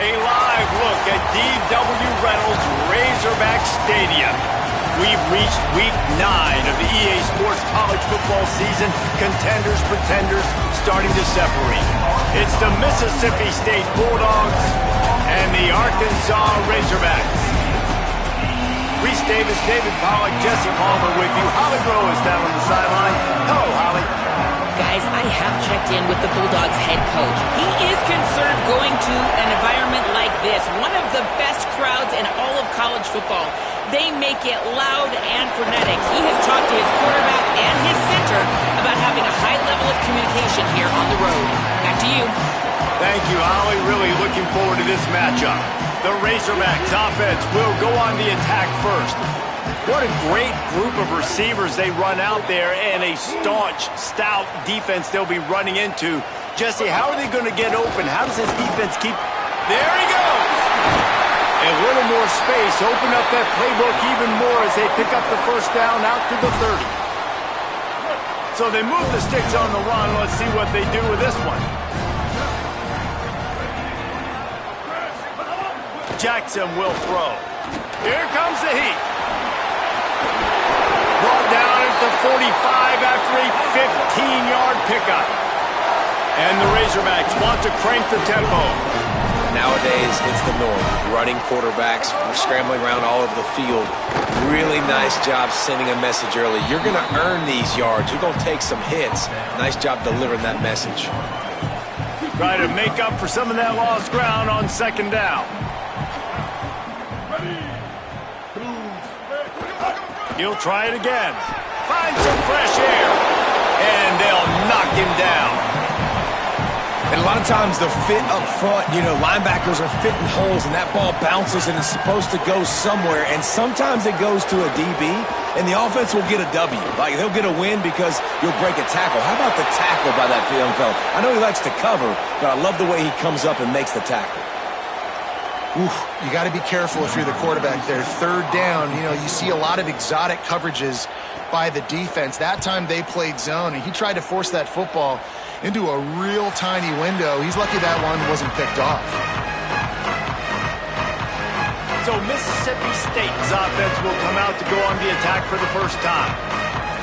A live look at D.W. Reynolds Razorback Stadium. We've reached week 9 of the EA Sports college football season. Contenders, pretenders, starting to separate. It's the Mississippi State Bulldogs and the Arkansas Razorbacks. Reese Davis, David Pollack, Jesse Palmer with you. Holly Rowe is down on the sideline. Hello, Holly. Guys, I have checked in with the Bulldogs head coach. He is concerned going to an environment like this, one of the best crowds in all of college football. They make it loud and frenetic. He has talked to his quarterback and his center about having a high level of communication here on the road. Back to you. Thank you, Holly. Really looking forward to this matchup. The Razorbacks offense will go on the attack first. What a great group of receivers they run out there, and a staunch, stout defense they'll be running into. Jesse, how are they going to get open? How does this defense keep... There he goes! A little more space. Open up that playbook even more as they pick up the first down out to the 30. So they move the sticks on the run. Let's see what they do with this one. Jackson will throw. Here comes the heat. Brought down at the 45 after a 15-yard pickup. And the Razorbacks want to crank the tempo. Nowadays, it's the norm. Running quarterbacks, scrambling around all over the field. Really nice job sending a message early. You're going to earn these yards. You're going to take some hits. Nice job delivering that message. Try to make up for some of that lost ground on second down. He'll try it again. Find some fresh air. And they'll knock him down. And a lot of times the fit up front, linebackers are fitting holes and that ball bounces and it's supposed to go somewhere. And sometimes it goes to a DB and the offense will get a W. Like they'll get a win because you'll break a tackle. How about the tackle by that young fella? I know he likes to cover, but I love the way he comes up and makes the tackle. Oof, you got to be careful if you're the quarterback there. Third down, you see a lot of exotic coverages by the defense. That time they played zone, and he tried to force that football into a real tiny window. He's lucky that one wasn't picked off. So Mississippi State's offense will come out to go on the attack for the first time.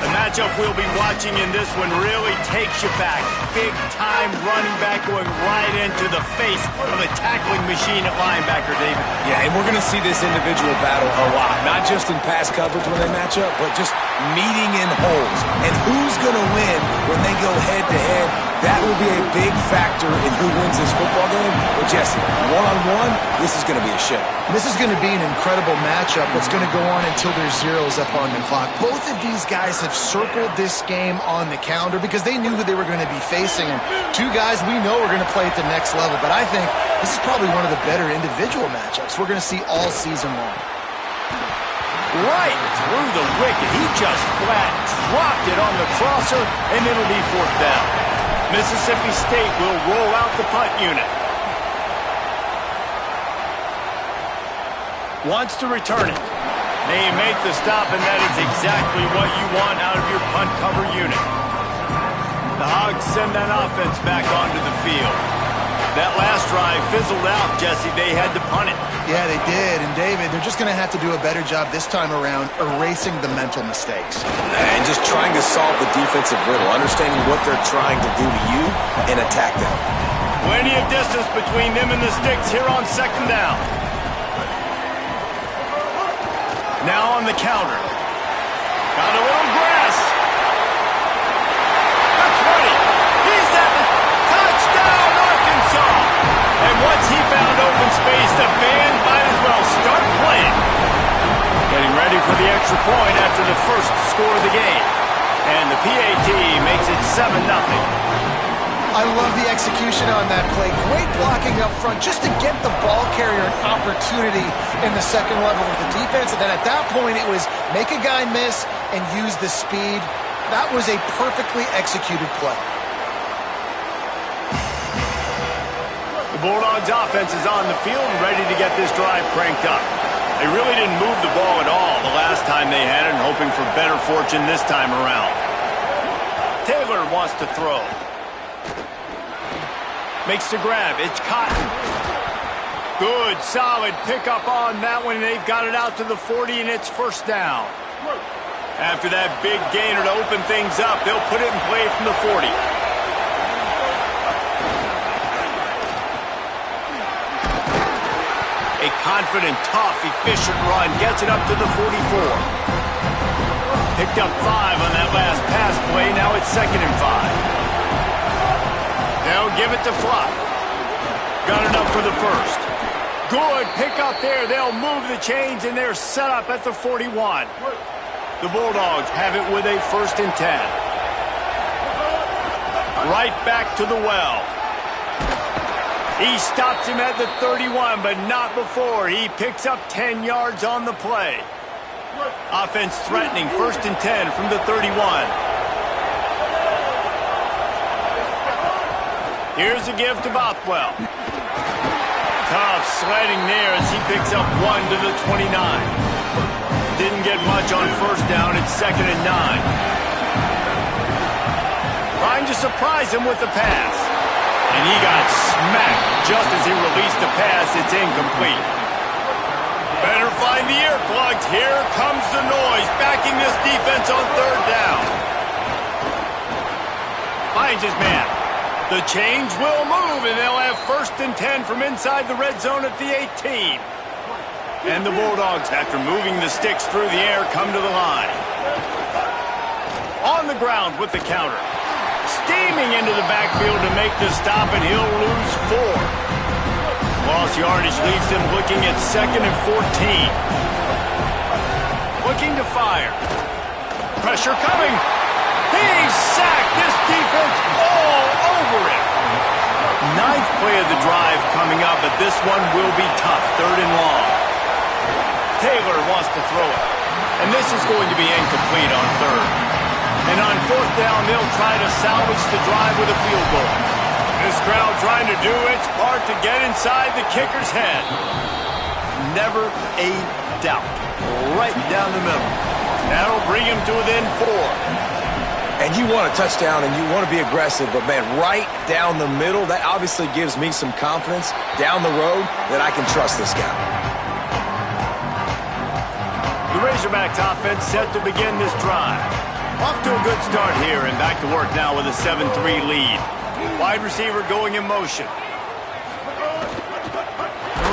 The matchup we'll be watching in this one really takes you back. Big-time running back going right into the face of a tackling machine at linebacker, David. Yeah, and we're going to see this individual battle a lot. Not just in pass coverage when they match up, but just meeting in holes. And who's going to win when they go head-to-head? That will be a big factor in who wins this football game. But Jesse, one-on-one, this is going to be a show. This is going to be an incredible matchup that's going to go on until there's zeros up on the clock. Both of these guys have circled this game on the calendar because they knew who they were going to be facing. And two guys we know are going to play at the next level. But I think this is probably one of the better individual matchups we're going to see all season long. Right through the wicket. He just flat dropped it on the crosser, and it'll be fourth down. Mississippi State will roll out the punt unit. Wants to return it. They make the stop, and that is exactly what you want out of your punt cover unit. The Hogs send that offense back onto the field. That last drive fizzled out, Jesse. They had to punt it. Yeah, they did. And, David, they're just going to have to do a better job this time around erasing the mental mistakes. And just trying to solve the defensive riddle, understanding what they're trying to do to you and attack them. Plenty of distance between them and the sticks here on second down. Now on the counter. Got a little grass. The 20. He's at the touchdown, Arkansas. And once he found open space, the band might as well start playing. Getting ready for the extra point after the first score of the game. And the PAT makes it 7-0. I love the execution on that play. Great blocking up front just to get the ball carrier an opportunity in the second level of the defense. And then at that point, it was make a guy miss and use the speed. That was a perfectly executed play. The Bulldogs offense is on the field and ready to get this drive cranked up. They really didn't move the ball at all the last time they had it, and hoping for better fortune this time around. Taylor wants to throw. Makes the grab. It's Cotton. Good, solid pickup on that one. They've got it out to the 40, and it's first down. After that big gainer to open things up, they'll put it in play from the 40. A confident, tough, efficient run gets it up to the 44. Picked up 5 on that last pass play. Now it's 2nd and 5. They'll give it to Fluff. Got enough for the first. Good pickup there. They'll move the chains, and they're set up at the 41. The Bulldogs have it with a 1st and 10. Right back to the well. He stops him at the 31, but not before. He picks up 10 yards on the play. Offense threatening, 1st and 10 from the 31. Here's a give to Bothwell. Tough sledding there as he picks up 1 to the 29. Didn't get much on first down. It's 2nd and 9. Trying to surprise him with the pass. And he got smacked just as he released the pass. It's incomplete. Better find the earplugs. Here comes the noise, backing this defense on 3rd down. Finds his man. The chains will move, and they'll have 1st and 10 from inside the red zone at the 18. And the Bulldogs, after moving the sticks through the air, come to the line. On the ground with the counter. Steaming into the backfield to make the stop, and he'll lose 4. Lost yardage leaves him looking at 2nd and 14. Looking to fire. Pressure coming. He's sacked. This defense all over it. 9th play of the drive coming up, but this one will be tough. 3rd and long. Taylor wants to throw it. And this is going to be incomplete on 3rd. And on 4th down, they'll try to salvage the drive with a field goal. This crowd trying to do its part to get inside the kicker's head. Never a doubt. Right down the middle. That'll bring him to within 4. And you want a touchdown and you want to be aggressive, but, man, right down the middle, that obviously gives me some confidence down the road that I can trust this guy. The Razorbacks offense set to begin this drive. Off to a good start here, and back to work now with a 7-3 lead. Wide receiver going in motion.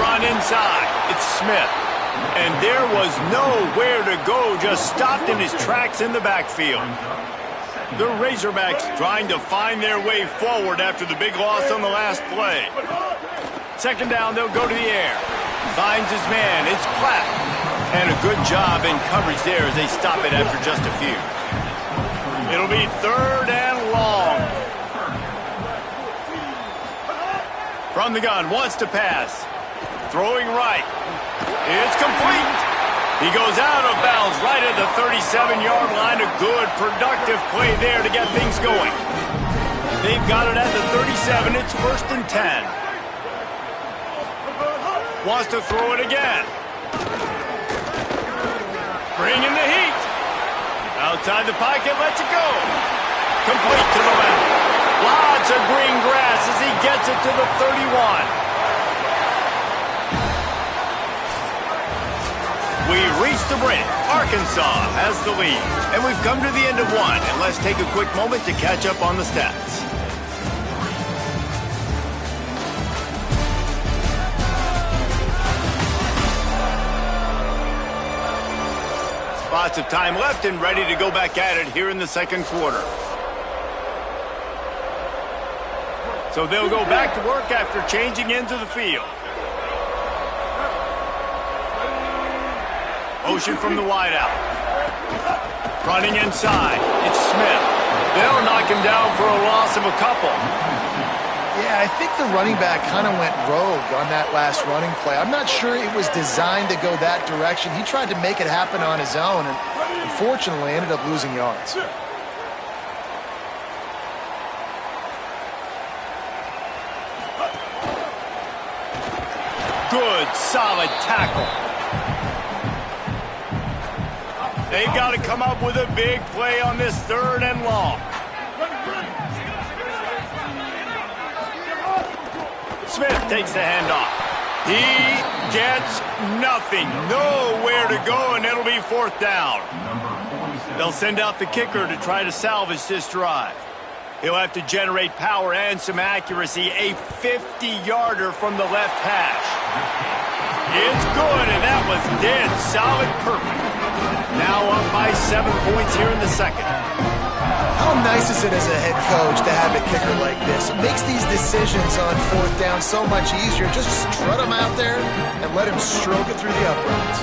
Run inside. It's Smith. And there was nowhere to go, just stopped in his tracks in the backfield. The Razorbacks trying to find their way forward after the big loss on the last play. 2nd down, they'll go to the air. Finds his man. It's Platt. And a good job in coverage there as they stop it after just a few. It'll be 3rd and long. From the gun, wants to pass. Throwing right. It's complete. He goes out of bounds right at the 37-yard line. A good, productive play there to get things going. They've got it at the 37. It's 1st and 10. Wants to throw it again. Bringing the heat. Outside the pocket, lets it go. Complete to the left. Lots of green grass as he gets it to the 31. We reach the break. Arkansas has the lead. And we've come to the end of 1. And let's take a quick moment to catch up on the stats. Lots of time left and ready to go back at it here in the 2nd quarter. So they'll go back to work after changing into the field. Motion from the wideout. Running inside. It's Smith. They'll knock him down for a loss of a couple. Yeah, I think the running back kind of went rogue on that last running play. I'm not sure it was designed to go that direction. He tried to make it happen on his own and unfortunately ended up losing yards. Good, solid tackle. They've got to come up with a big play on this 3rd and long. Smith takes the handoff. He gets nothing. Nowhere to go, and it'll be fourth down. They'll send out the kicker to try to salvage this drive. He'll have to generate power and some accuracy. A 50-yarder from the left hash. It's good, and that was dead solid perfect. Now up by 7 points here in the second. How nice is it as a head coach to have a kicker like this? It makes these decisions on fourth down so much easier. Just strut him out there and let him stroke it through the uprights.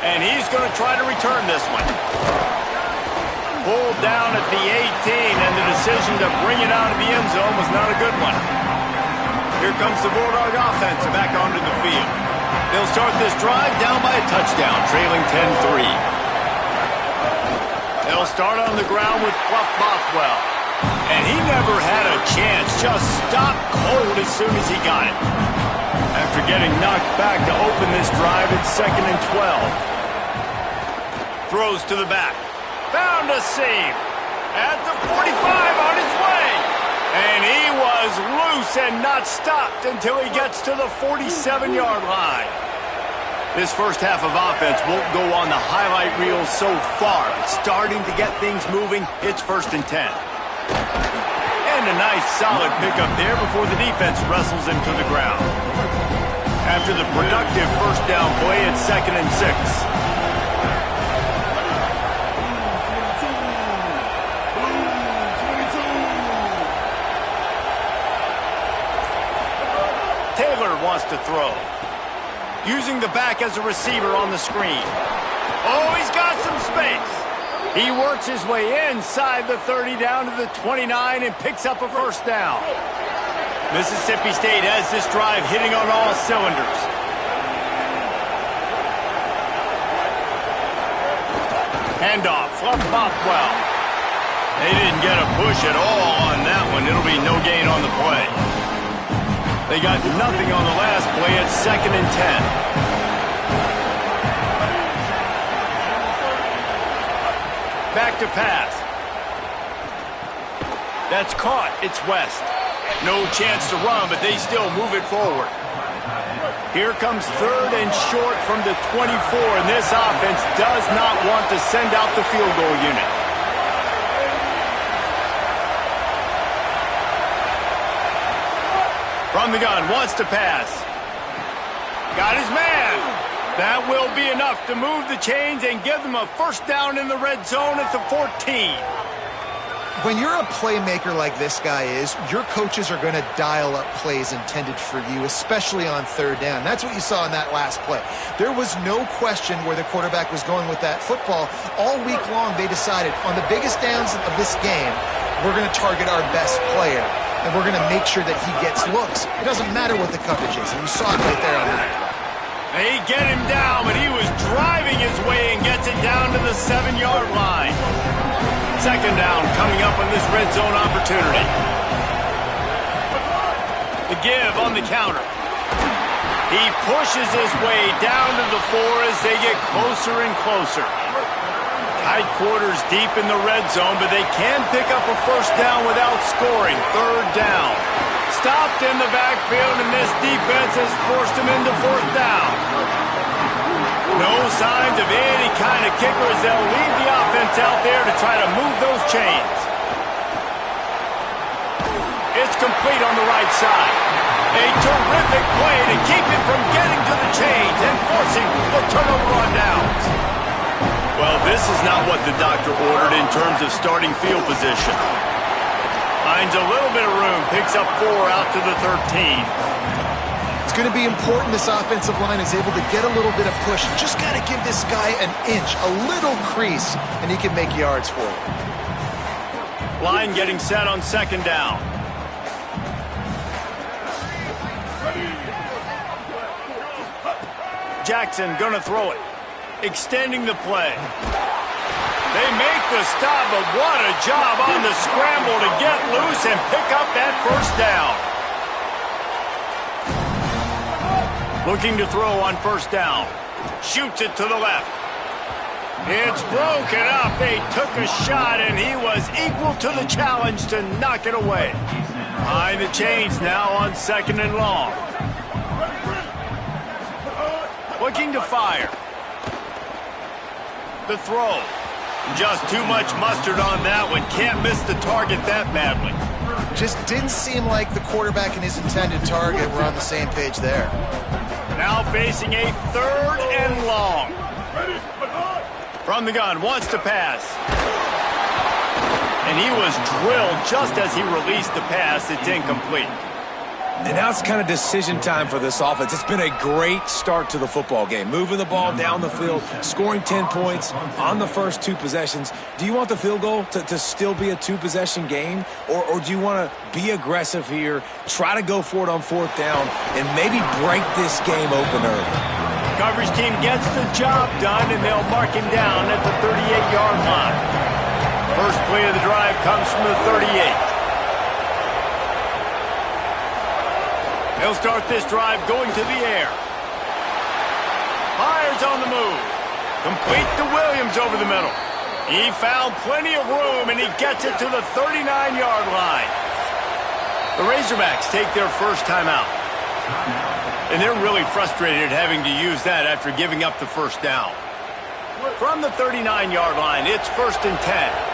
And he's going to try to return this one. Pulled down at the 18, and the decision to bring it out of the end zone was not a good one. Here comes the Bulldog offense back onto the field. They'll start this drive down by a touchdown, trailing 10-3. They'll start on the ground with Fluff Bothwell. And he never had a chance, just stopped cold as soon as he got it. After getting knocked back to open this drive, it's 2nd and 12. Throws to the back. Found a seam. At the 45 on his way. And he was loose and not stopped until he gets to the 47-yard line. This first half of offense won't go on the highlight reel so far. It's starting to get things moving. It's 1st and 10. And a nice solid pickup there before the defense wrestles him to the ground. After the productive first down play, it's 2nd and 6. Wants to throw. Using the back as a receiver on the screen. Oh, he's got some space. He works his way inside the 30 down to the 29 and picks up a first down. Mississippi State has this drive hitting on all cylinders. Handoff, Fluff Bothwell. They didn't get a push at all on that one. It'll be no gain on the play. They got nothing on the last play. It's 2nd and 10. Back to pass. That's caught. It's West. No chance to run, but they still move it forward. Here comes 3rd and short from the 24, and this offense does not want to send out the field goal unit. From the gun, wants to pass. Got his man. That will be enough to move the chains and give them a first down in the red zone at the 14. When you're a playmaker like this guy is, your coaches are going to dial up plays intended for you, especially on 3rd down. That's what you saw in that last play. There was no question where the quarterback was going with that football. All week long, they decided on the biggest downs of this game, we're going to target our best player. And we're going to make sure that he gets looks. It doesn't matter what the coverage is. And you saw it right there on that. They get him down, but he was driving his way and gets it down to the 7-yard line. 2nd down coming up on this red zone opportunity. The give on the counter. He pushes his way down to the 4 as they get closer and closer. Tight quarters deep in the red zone, but they can pick up a first down without scoring. 3rd down. Stopped in the backfield, and this defense has forced him into 4th down. No signs of any kind of kicker as they'll leave the offense out there to try to move those chains. It's complete on the right side. A terrific play to keep it from getting to the chains and forcing the turnover on downs. Well, this is not what the doctor ordered in terms of starting field position. Finds a little bit of room, picks up 4 out to the 13. It's going to be important this offensive line is able to get a little bit of push. Just got to give this guy an inch, a little crease, and he can make yards for it. Line getting set on 2nd down. Jackson gonna throw it. Extending the play. They make the stop, but what a job on the scramble to get loose and pick up that first down. Looking to throw on 1st down. Shoots it to the left. It's broken up. They took a shot, and he was equal to the challenge to knock it away. Behind the chains now on 2nd and long. Looking to fire. The throw. Just too much mustard on that one. Can't miss the target that badly. Just didn't seem like the quarterback and his intended target were on the same page there. Now facing a 3rd and long. From the gun, wants to pass. And he was drilled just as he released the pass. It's incomplete. And now it's kind of decision time for this offense. It's been a great start to the football game. Moving the ball down the field, scoring 10 points on the first 2 possessions. Do you want the field goal to still be a 2-possession game? Or do you want to be aggressive here, try to go for it on 4th down, and maybe break this game open early? Coverage team gets the job done, and they'll mark him down at the 38-yard line. First play of the drive comes from the 38. They'll start this drive going to the air. Fires on the move. Complete to Williams over the middle. He found plenty of room, and he gets it to the 39-yard line. The Razorbacks take their first timeout. And they're really frustrated having to use that after giving up the first down. From the 39-yard line, it's 1st and 10.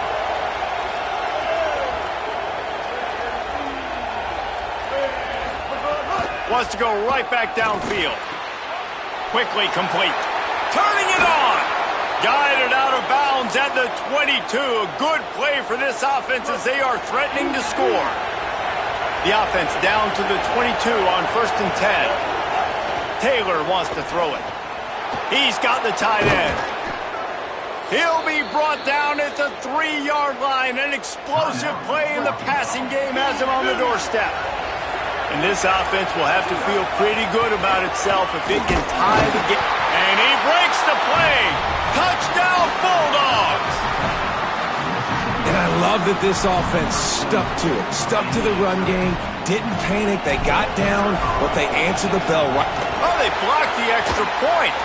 Wants to go right back downfield. Quickly complete. Turning it on. Guided out of bounds at the 22. A good play for this offense as they are threatening to score. The offense down to the 22 on 1st and 10. Taylor wants to throw it. He's got the tight end. He'll be brought down at the 3-yard line. An explosive play in the passing game has him on the doorstep. And this offense will have to feel pretty good about itself if it can tie the game. And he breaks the play. Touchdown, Bulldogs! And I love that this offense stuck to it. Stuck to the run game. Didn't panic. They got down, but they answered the bell right. Oh, they blocked the extra point.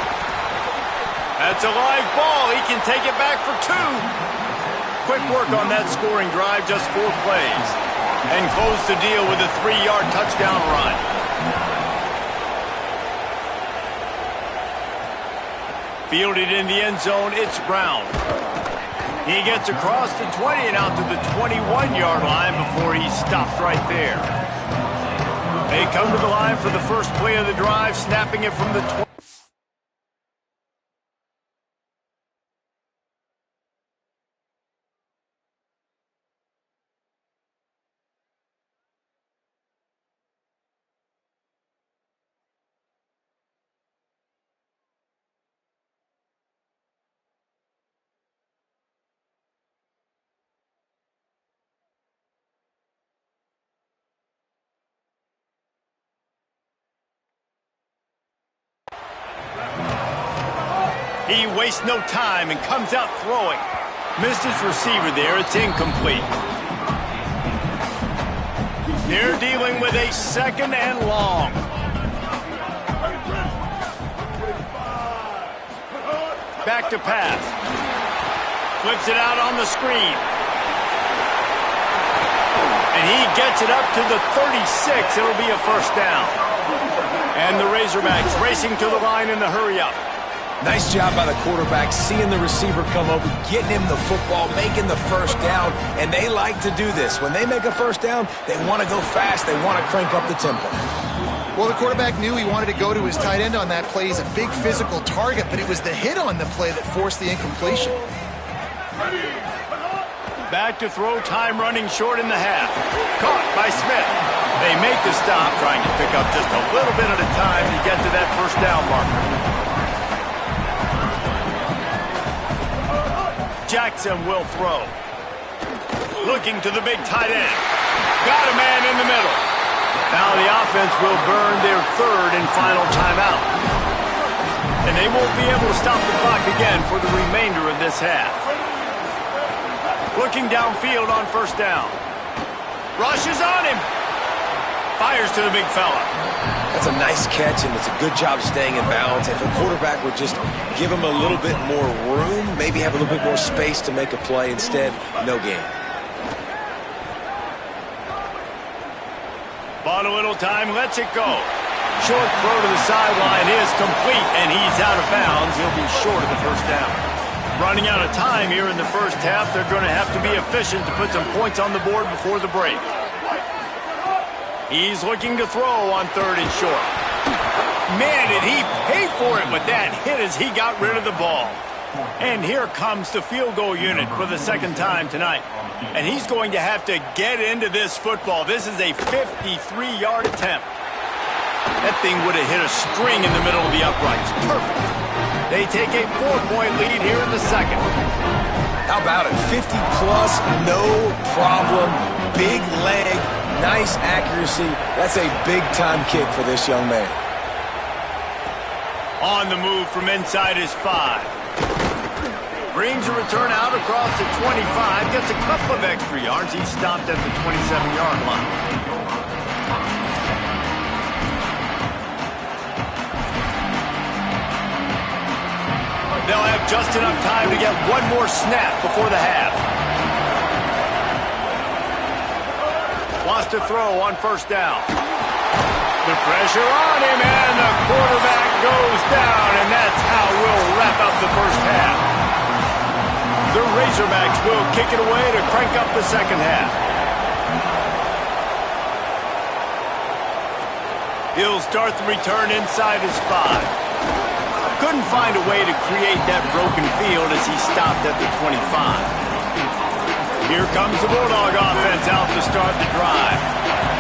That's a live ball. He can take it back for 2. Quick work on that scoring drive, just 4 plays. And close the deal with a 3-yard touchdown run. Fielded in the end zone, it's Brown. He gets across the 20 and out to the 21-yard line before he's stopped right there. They come to the line for the first play of the drive, snapping it from the 20. He wastes no time and comes out throwing. Missed his receiver there. It's incomplete. They're dealing with a 2nd and long. Back to pass. Flips it out on the screen. And he gets it up to the 36. It'll be a 1st down. And the Razorbacks racing to the line in the hurry-up. Nice job by the quarterback, seeing the receiver come over, getting him the football, making the 1st down, and they like to do this. When they make a 1st down, they want to go fast, they want to crank up the tempo. Well, the quarterback knew he wanted to go to his tight end on that play. He's a big physical target, but it was the hit on the play that forced the incompletion. Back to throw, time running short in the half. Caught by Smith. They make the stop, trying to pick up just a little bit at a time to get to that 1st down marker. Jackson will throw. Looking to the big tight end. Got a man in the middle. Now the offense will burn their 3rd and final timeout. And they won't be able to stop the clock again for the remainder of this half. Looking downfield on 1st down. Rushes on him. Fires to the big fella. That's a nice catch, and it's a good job staying in balance. If a quarterback would just give him a little bit more room, maybe have a little bit more space to make a play, instead, no gain. Bought a little time, lets it go. Short throw to the sideline is complete, and he's out of bounds. He'll be short of the first down. Running out of time here in the first half. They're going to have to be efficient to put some points on the board before the break. He's looking to throw on 3rd and short. Man, did he pay for it with that hit as he got rid of the ball. And here comes the field goal unit for the second time tonight. And he's going to have to get into this football. This is a 53-yard attempt. That thing would have hit a string in the middle of the uprights. Perfect. They take a 4-point lead here in the second. How about it? 50-plus, no problem. Big leg, nice accuracy. That's a big-time kick for this young man. On the move from inside his 5. Brings a return out across the 25. Gets a couple of extra yards. He stopped at the 27-yard line. They'll have just enough time to get one more snap before the half. Wants to throw on 1st down. The pressure on him, and the quarterback goes down, and that's how we'll wrap up the first half. The Razorbacks will kick it away to crank up the second half. He'll start the return inside his 5. Couldn't find a way to create that broken field as he stopped at the 25. Here comes the Bulldog offense out to start the drive.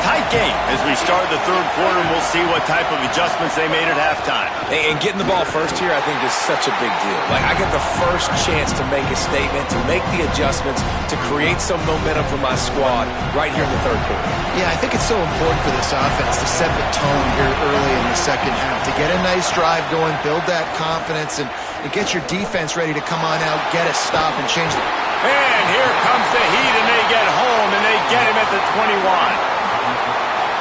Tight game as we start the 3rd quarter, and we'll see what type of adjustments they made at halftime. And getting the ball first here, I think, is such a big deal. Like, I get the first chance to make a statement, to make the adjustments, to create some momentum for my squad right here in the 3rd quarter. Yeah, I think it's so important for this offense to set the tone here early in the second half, to get a nice drive going, build that confidence, and get your defense ready to come on out, get a stop, and change the... And here comes the heat, and they get home, and they get him at the 21.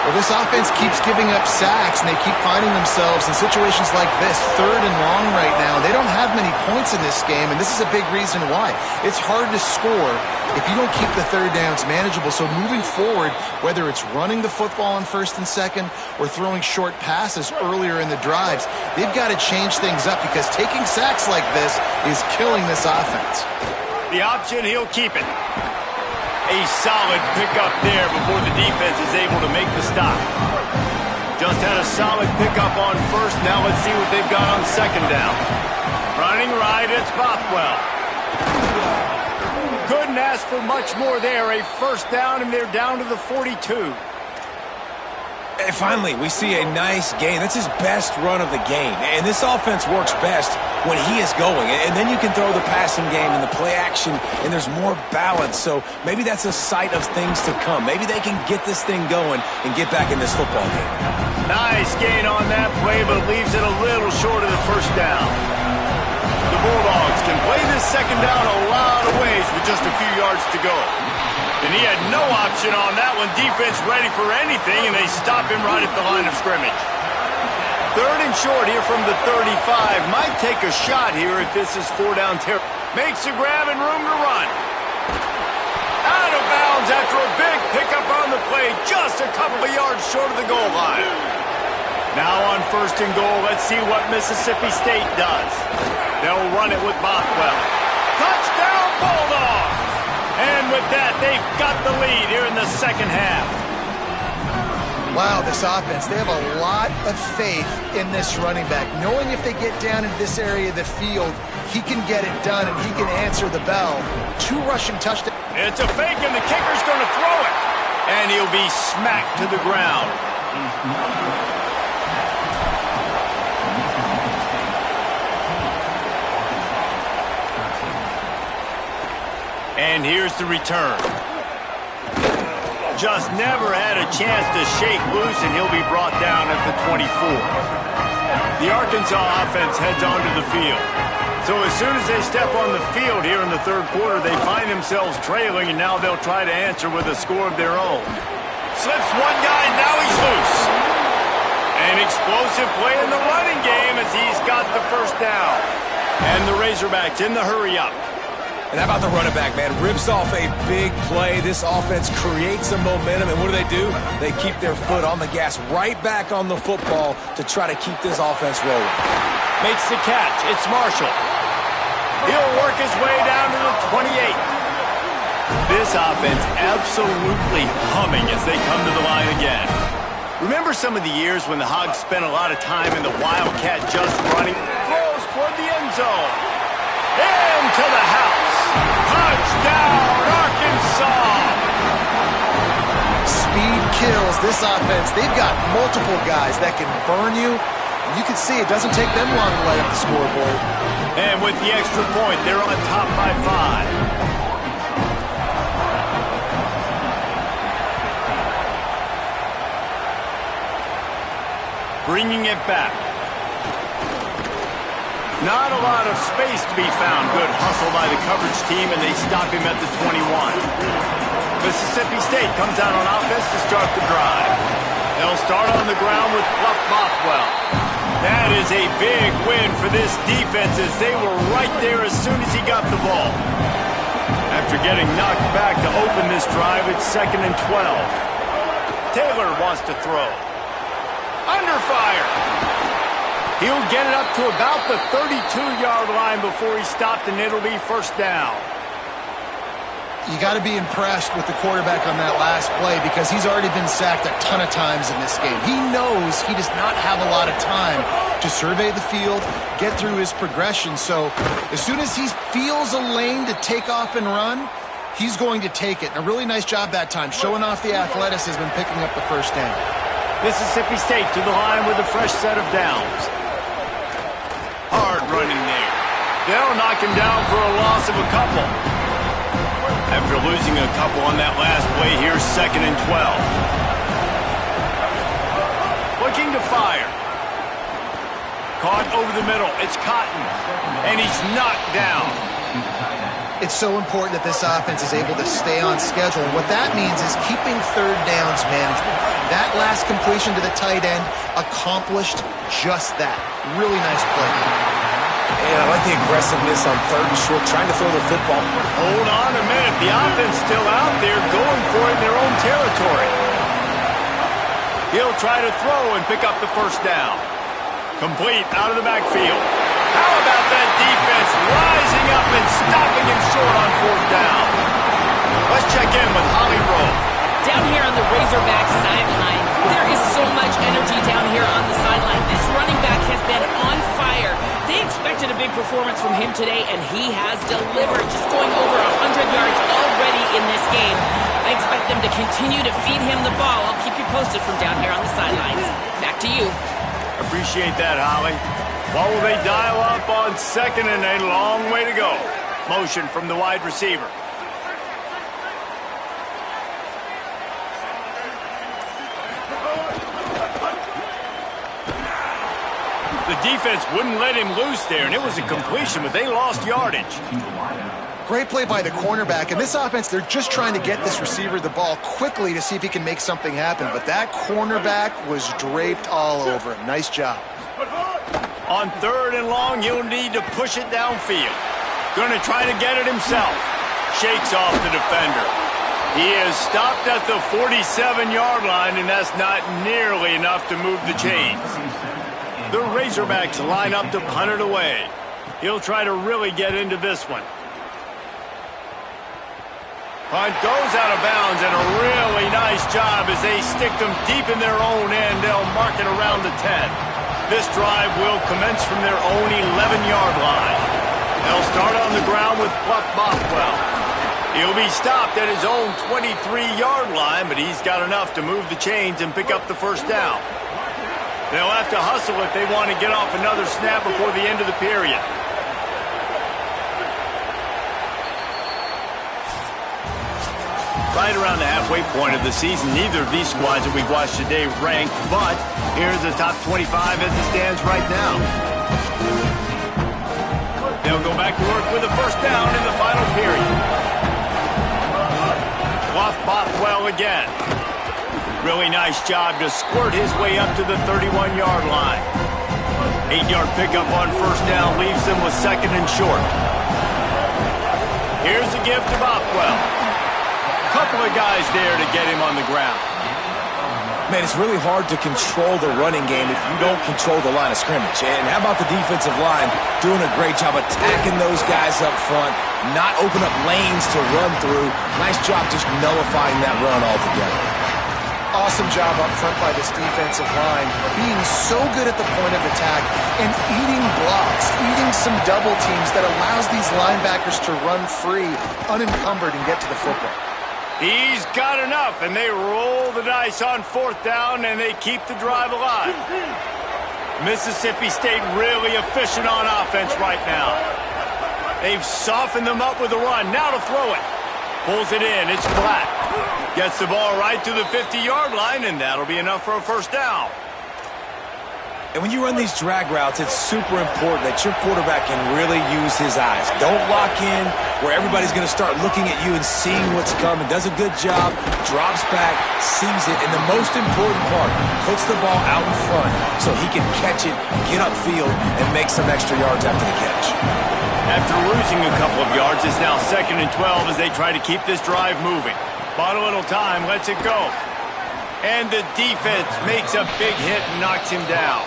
Well, this offense keeps giving up sacks, and they keep finding themselves in situations like this, 3rd and long right now. They don't have many points in this game, and this is a big reason why. It's hard to score if you don't keep the 3rd downs manageable. So moving forward, whether it's running the football on 1st and 2nd or throwing short passes earlier in the drives, they've got to change things up because taking sacks like this is killing this offense. The option, he'll keep it. A solid pickup there before the defense is able to make the stop. Just had a solid pickup on 1st. Now let's see what they've got on 2nd down. Running right, it's Bothwell. Couldn't ask for much more there. A 1st down, and they're down to the 42. And finally, we see a nice gain. That's his best run of the game. And this offense works best when he is going. And then you can throw the passing game and the play action, and there's more balance. So maybe that's a sight of things to come. Maybe they can get this thing going and get back in this football game. Nice gain on that play, but leaves it a little short of the 1st down. The Bulldogs can play this 2nd down a lot of ways with just a few yards to go. And he had no option on that one. Defense ready for anything, and they stop him right at the line of scrimmage. 3rd and short here from the 35. Might take a shot here if this is 4-down territory. Makes a grab and room to run. Out of bounds after a big pickup on the play, just a couple of yards short of the goal line. Now on 1st and goal, let's see what Mississippi State does. They'll run it with Bothwell. Touchdown, Bulldogs! And with that, they've got the lead here in the second half. Wow, this offense, they have a lot of faith in this running back, knowing if they get down into this area of the field, he can get it done and he can answer the bell. 2 rushing touchdowns. It's a fake, and the kicker's going to throw it. And he'll be smacked to the ground. And here's the return. Just never had a chance to shake loose, and he'll be brought down at the 24. The Arkansas offense heads onto the field. So as soon as they step on the field here in the 3rd quarter, they find themselves trailing, and now they'll try to answer with a score of their own. Slips one guy, now he's loose. An explosive play in the running game as he's got the first down. And the Razorbacks in the hurry-up. And how about the running back, man? Rips off a big play. This offense creates some momentum, and what do? They keep their foot on the gas, right back on the football to try to keep this offense rolling. Makes the catch. It's Marshall. He'll work his way down to the 28. This offense absolutely humming as they come to the line again. Remember some of the years when the Hogs spent a lot of time in the Wildcat just running? Throws toward the end zone. Into the house. Touchdown, Arkansas! Speed kills this offense. They've got multiple guys that can burn you. You can see it doesn't take them long to light up the scoreboard. And with the extra point, they're on top by 5. Bringing it back. Not a lot of space to be found. Good hustle by the coverage team, and they stop him at the 21. Mississippi State comes out on offense to start the drive. They'll start on the ground with Fluff Bothwell. That is a big win for this defense as they were right there as soon as he got the ball. After getting knocked back to open this drive, it's 2nd and 12. Taylor wants to throw. Under fire. He'll get it up to about the 32-yard line before he's stopped, and it'll be first down. You got to be impressed with the quarterback on that last play because he's already been sacked a ton of times in this game. He knows he does not have a lot of time to survey the field, get through his progression. So as soon as he feels a lane to take off and run, he's going to take it. And a really nice job that time, showing off the athleticism and picking up the first down. Mississippi State to the line with a fresh set of downs. Hard running there. They'll knock him down for a loss of a couple. After losing a couple on that last play, here's 2nd and 12. Looking to fire. Caught over the middle. It's Cotton. And he's knocked down. It's so important that this offense is able to stay on schedule. And what that means is keeping third downs management. That last completion to the tight end accomplished just that. Really nice play. And I like the aggressiveness on 3rd and short, trying to throw the football. Hold on a minute. The offense still out there going for it in their own territory. He'll try to throw and pick up the first down. Complete out of the backfield. How about that defense rising up and stopping him short on 4th down? Let's check in with Holly Rowe. Down here on the Razorback sideline, there is so much energy down here on the sideline. This running back has been on fire. They expected a big performance from him today, and he has delivered, just going over 100 yards already in this game. I expect them to continue to feed him the ball. I'll keep you posted from down here on the sidelines. Back to you. Appreciate that, Holly. What will they dial up on 2nd and a long way to go? Motion from the wide receiver. The defense wouldn't let him loose there, and it was a completion, but they lost yardage. Great play by the cornerback. And this offense, they're just trying to get this receiver the ball quickly to see if he can make something happen. But that cornerback was draped all over him. Nice job. On 3rd and long, he'll need to push it downfield. Going to try to get it himself. Shakes off the defender. He is stopped at the 47-yard line, and that's not nearly enough to move the chains. The Razorbacks line up to punt it away. He'll try to really get into this one. Punt goes out of bounds, and a really nice job as they stick them deep in their own end. They'll mark it around the 10. This drive will commence from their own 11-yard line. They'll start on the ground with Fluff Bothwell. He'll be stopped at his own 23-yard line, but he's got enough to move the chains and pick up the first down. They'll have to hustle if they want to get off another snap before the end of the period. Right around the halfway point of the season, neither of these squads that we've watched today ranked, but here's the top 25 as it stands right now. They'll go back to work with a first down in the final period. Fluff Bothwell again. Really nice job to squirt his way up to the 31-yard line. 8-yard pickup on first down leaves them with second and short. Here's a give to Bockwell. Couple of guys there to get him on the ground. Man, it's really hard to control the running game if you don't control the line of scrimmage. And how about the defensive line doing a great job attacking those guys up front, not open up lanes to run through. Nice job just nullifying that run altogether. Awesome job up front by this defensive line, being so good at the point of attack and eating blocks, eating some double teams that allows these linebackers to run free, unencumbered, and get to the football. He's got enough, and they roll the dice on fourth down, and they keep the drive alive. Mississippi State really efficient on offense right now. They've softened them up with a run. Now to throw it. Pulls it in. It's Black. Gets the ball right to the 50-yard line, and that'll be enough for a first down. And when you run these drag routes, it's super important that your quarterback can really use his eyes. Don't lock in where everybody's going to start looking at you and seeing what's coming. Does a good job, drops back, sees it, and the most important part, puts the ball out in front so he can catch it, get upfield, and make some extra yards after the catch. After losing a couple of yards, it's now 2nd and 12 as they try to keep this drive moving. Bought a little time, lets it go. And the defense makes a big hit and knocks him down.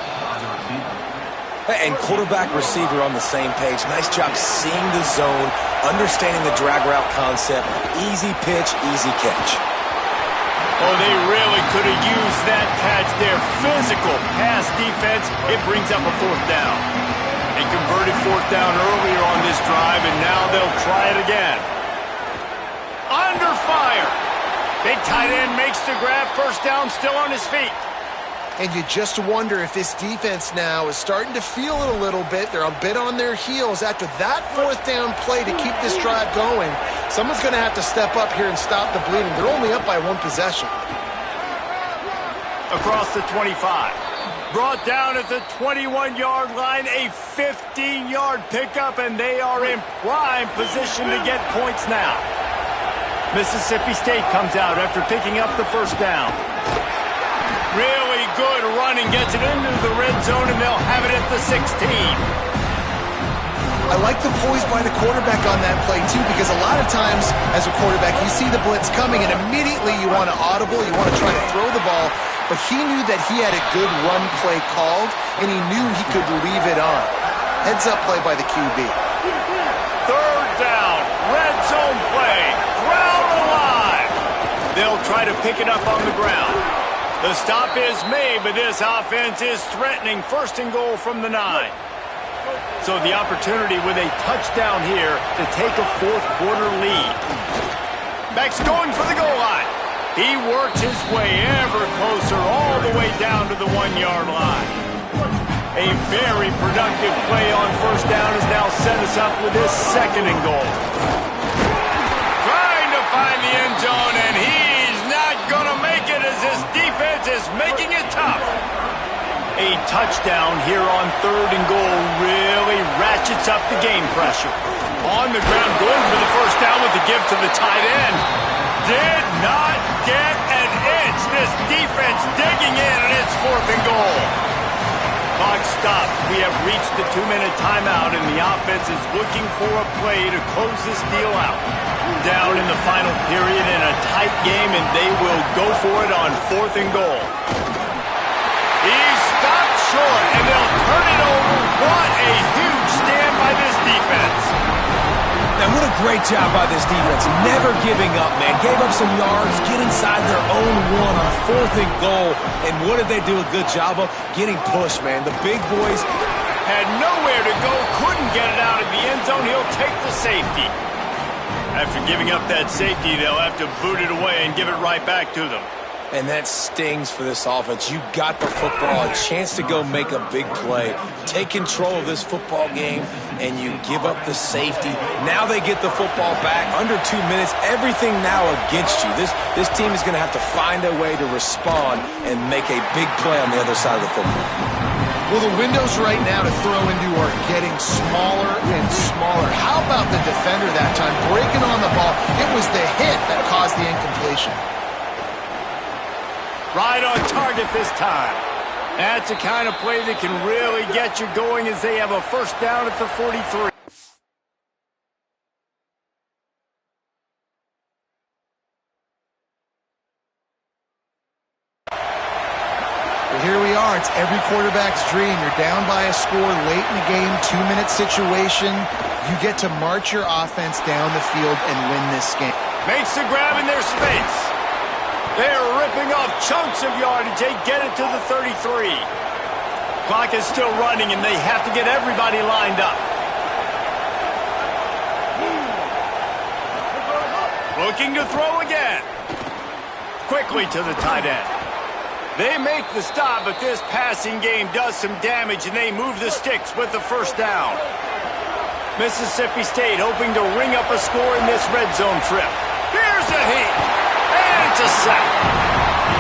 And quarterback receiver on the same page. Nice job seeing the zone, understanding the drag route concept. Easy pitch, easy catch. Oh, they really could have used that catch there. Physical pass defense. It brings up a fourth down. They converted fourth down earlier on this drive, and now they'll try it again. Under fire. Big tight end makes the grab. First down, still on his feet. And you just wonder if this defense now is starting to feel it a little bit. They're a bit on their heels after that fourth down play to keep this drive going. Someone's going to have to step up here and stop the bleeding. They're only up by one possession. Across the 25. Brought down at the 21-yard line, a 15-yard pickup, and they are in prime position to get points now. Mississippi State comes out after picking up the first down. Really good running, gets it into the red zone, and they'll have it at the 16. I like the poise by the quarterback on that play, too, because a lot of times, as a quarterback, you see the blitz coming, and immediately you want to audible, you want to try to throw the ball, but he knew that he had a good run play called, and he knew he could leave it on. Heads-up play by the QB. Third down, red zone play, crowd alive. They'll try to pick it up on the ground. The stop is made, but this offense is threatening. First and goal from the 9. So the opportunity with a touchdown here to take a fourth-quarter lead. Beck's going for the goal line. He works his way ever closer all the way down to the 1-yard line. A very productive play on first down has now set us up with this second and goal. Trying to find the end zone, and he's not going to make it as this defense is making it tough. A touchdown here on third and goal really ratchets up the game pressure. On the ground, going for the first down with the give to the tight end. Did not get an inch. This defense digging in, and it's fourth and goal. Clock stops. We have reached the 2-minute timeout, and the offense is looking for a play to close this deal out. Down in the final period in a tight game, and they will go for it on fourth and goal. He's stopped short, and they'll turn it over. What a huge stand by this defense. Now, what a great job by this defense. Never giving up, man. Gave up some yards, get inside their own one on fourth and goal. And what did they do a good job of? Getting pushed, man. The big boys had nowhere to go, couldn't get it out of the end zone. He'll take the safety. After giving up that safety, they'll have to boot it away and give it right back to them. And that stings for this offense. You got the football, a chance to go make a big play, take control of this football game, and you give up the safety. Now they get the football back under 2 minutes. Everything now against you. This team is going to have to find a way to respond and make a big play on the other side of the football. Well, the windows right now to throw into are getting smaller and smaller. How about the defender that time breaking on the ball? It was the hit that caused the incompletion. Right on target this time. That's the kind of play that can really get you going as they have a first down at the 43. Here we are. It's every quarterback's dream. You're down by a score late in the game, 2-minute situation. You get to march your offense down the field and win this game. Makes the grab in their space. They're ripping off chunks of yardage. They get it to the 33. Clock is still running, and they have to get everybody lined up. Looking to throw again. Quickly to the tight end. They make the stop, but this passing game does some damage, and they move the sticks with the first down. Mississippi State hoping to ring up a score in this red zone trip. Here's a hit, and it's a sack.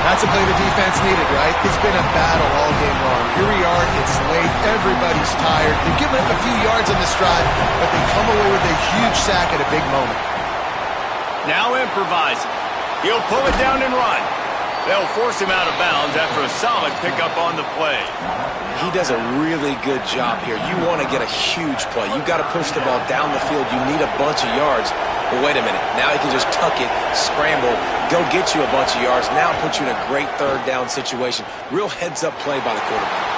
That's a play the defense needed, right? It's been a battle all game long. Here we are, it's late, everybody's tired. They've given up a few yards on this drive, but they come away with a huge sack at a big moment. Now improvising. He'll pull it down and run. They'll force him out of bounds after a solid pickup on the play. He does a really good job here. You want to get a huge play. You got to push the ball down the field. You need a bunch of yards. But wait a minute. Now he can just tuck it, scramble, go get you a bunch of yards. Now put you in a great third down situation. Real heads-up play by the quarterback.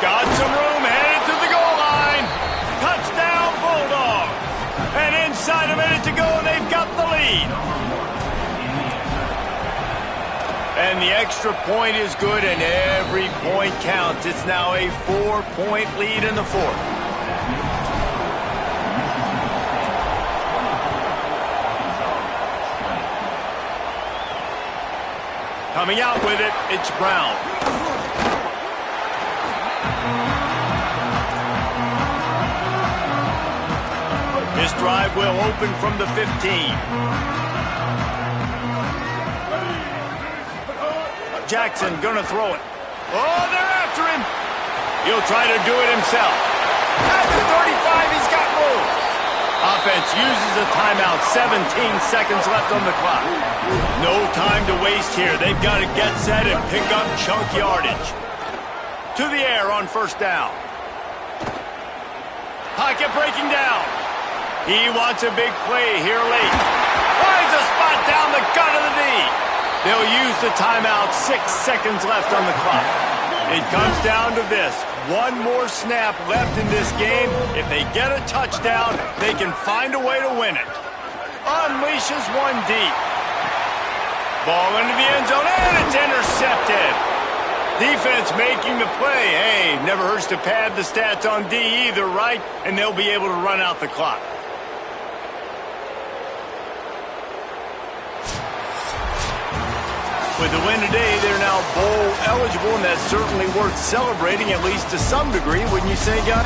Got some room, headed to the goal line. Touchdown, Bulldogs. And inside a minute to go, and they've got the lead. And the extra point is good, and every point counts. It's now a 4-point lead in the fourth. Coming out with it, it's Brown. This drive will open from the 15. Jackson gonna throw it. Oh, they're after him. He'll try to do it himself. At the 35, he's got room. Offense uses a timeout. 17 seconds left on the clock. No time to waste here. They've got to get set and pick up chunk yardage. To the air on first down. Pocket breaking down. He wants a big play here late. Finds a spot down the gut of the knee. They'll use the timeout. 6 seconds left on the clock. It comes down to this. One more snap left in this game. If they get a touchdown, they can find a way to win it. Unleashes one deep. Ball into the end zone, and it's intercepted. Defense making the play. Hey, never hurts to pad the stats on D either, right? And they'll be able to run out the clock. With the win today, they're now bowl eligible, and that's certainly worth celebrating, at least to some degree, wouldn't you say, guys?